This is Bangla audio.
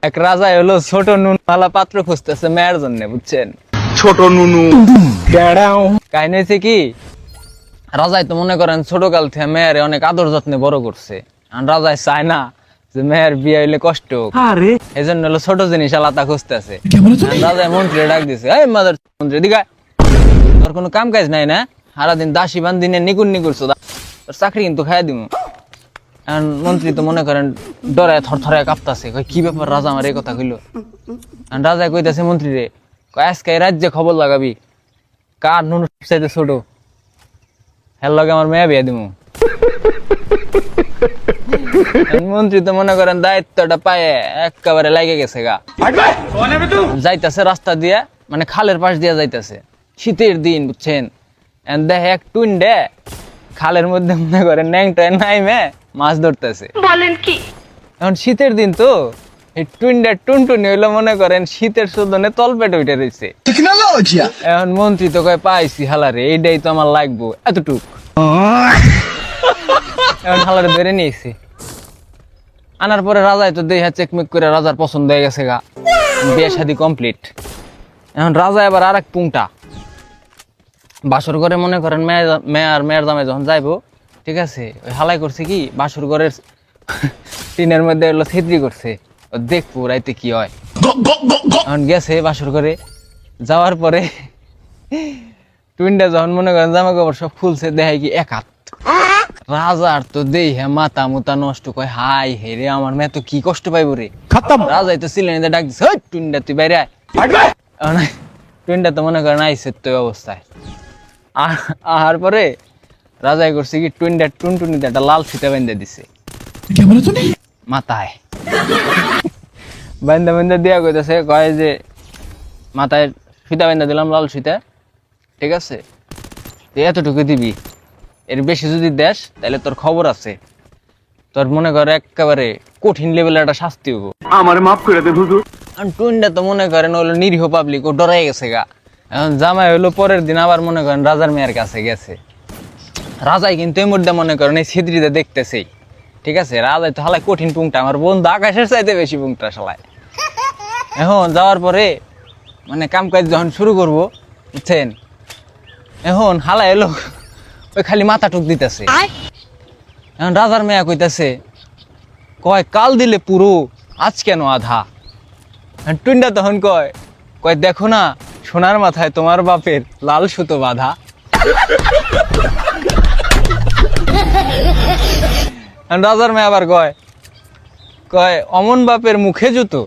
এক রাজা হলো ছোট নুনওয়ালা পাত্র খুঁজতেছে মেয়ের জন্য, বুঝছেন? ছোট নুনু কাহিনী হয়েছে কি, রাজাই তো মনে করেন ছোট কাল থেকে মেয়ের অনেক আদর যত্নে বড় করছে। আর রাজাই চায় না যে মেয়ের বিয়ে হইলে কষ্ট হোক, এই জন্য হলো ছোট জিনিস আলাদা খুঁজতেছে। রাজাই মন্ত্রী ডাক দিছে, এই মাদার মন্ত্রী দিঘায়, তোর কোনো কাম কাজ নাই না? সারাদিন দাসী বান্দিনে নিকুর নিকুরছো, তোর চাকরি কিন্তু খাইয়া দিব। মন্ত্রী তো মনে করেন ডরায় থরথরায় কাঁপতাছে, কই কি ব্যাপার রাজা আমার এই কথা কইলো। রাজা কইতাছে মন্ত্রী রে, আজকে এই রাজ্যে খবর লাগাবি কার নুন চাইতে ছোট, হের লগে আমার মেয়ে বিয়ে দিব। মন্ত্রী তো মনে করেন দায়িত্বটা পায়ে একেবারে লাগে গেছে গা। যাইতাছে রাস্তা দিয়ে, মানে খালের পাশ দিয়ে যাইতাছে, শীতের দিন, বুঝছেন? দেখে এক টুন্ডে খালের মধ্যে মনে করেন ন্যাংটায় নাইমে মাছ ধরতেছে। বলেন কি? এখন শীতের দিন তো এই টুন্ডে টুনটুনি হইলো মনে করেন শীতের শোধনে তলপেট উঠে রয়েছে। এখন মন্ত্রী তো কয় পাইছি হালারে, এইটাই তো আমার লাগবো, এতটুক। এখন হালারে ধরে নিয়েছি, আনার পরে রাজাই তো দেহা চেকমেক করে রাজার পছন্দ হয়ে গেছে গা, বিয়ে শাদী কমপ্লিট। এখন রাজা এবার আর এক পুংটা বাসর ঘরে মনে করেন মেয়ের জামাই যখন যাইবো, ঠিক আছে, ওই হালাই করছে কি বাসর ঘরের টিনের মধ্যে এলো ছিদ্রি করছে, দেখবো রাইতে কি হয়। এখন গেছে বাসর ঘরে, যাওয়ার পরে টুইনটা যখন মনে করেন জামা কাপড় সব খুলছে, দেখায় কি এক হাত। রাজার তো দেই হ্যাঁ মাথা মুতা নষ্ট, কয় হাই হে রে, আমার মেয়ে তো কি কষ্ট পাইব রে। রাজাই তো ছিলেন ডাক দিচ্ছে, ওই টুইনটা তুই বাইরে আয়। টুইনটা তো মনে করেন আইসে তো অবস্থায়। আর পরে রাজাই করছে কি টুনটুনিতে একটা লাল ফিতা বেঁধে দিছে মাথায়, বেঁধে দিয়া কইতেছে, কয় যে মাথায় ফিতা বেঁধে দিলাম লাল ফিতা, ঠিক আছে, তুই এতটুকু দিবি, এর বেশি যদি দেশ তাহলে তোর খবর আছে, তোর মনে করে একেবারে কঠিন লেভেলের একটা শাস্তি হবো। আমার মাফ করে দে হুজুর। টুইনটা তো মনে করেন হলো নিরীহ পাবলিক, ও ডরাই গেছে গা। এখন জামাই হইলো পরের দিন আবার মনে করেন রাজার মেয়ের কাছে গেছে। রাজাই কিন্তু এই মুহূর্তে মনে করেন এই ছিদ্রিতে দেখতেছেই, ঠিক আছে, রাজাই তো হালাই কঠিন পুংটা, আমার বন্ধু আকাশের চাইতে বেশি পুংটা শালায়। এখন যাওয়ার পরে মানে কাম কাজ যখন শুরু করবো, বুঝছেন, এখন হালাই এলো ওই খালি মাথা টুক দিতেছে। এখন রাজার মেয়া কইতাছে, কয় কাল দিলে পুরো, আজ কেন আধা? টুইনটা তখন কয় দেখো না, সোনার মাথায় তোমার বাপের লাল সুতো বাঁধা। রাজার মেয়ে আবার কয় অমন বাপের মুখে জুতো।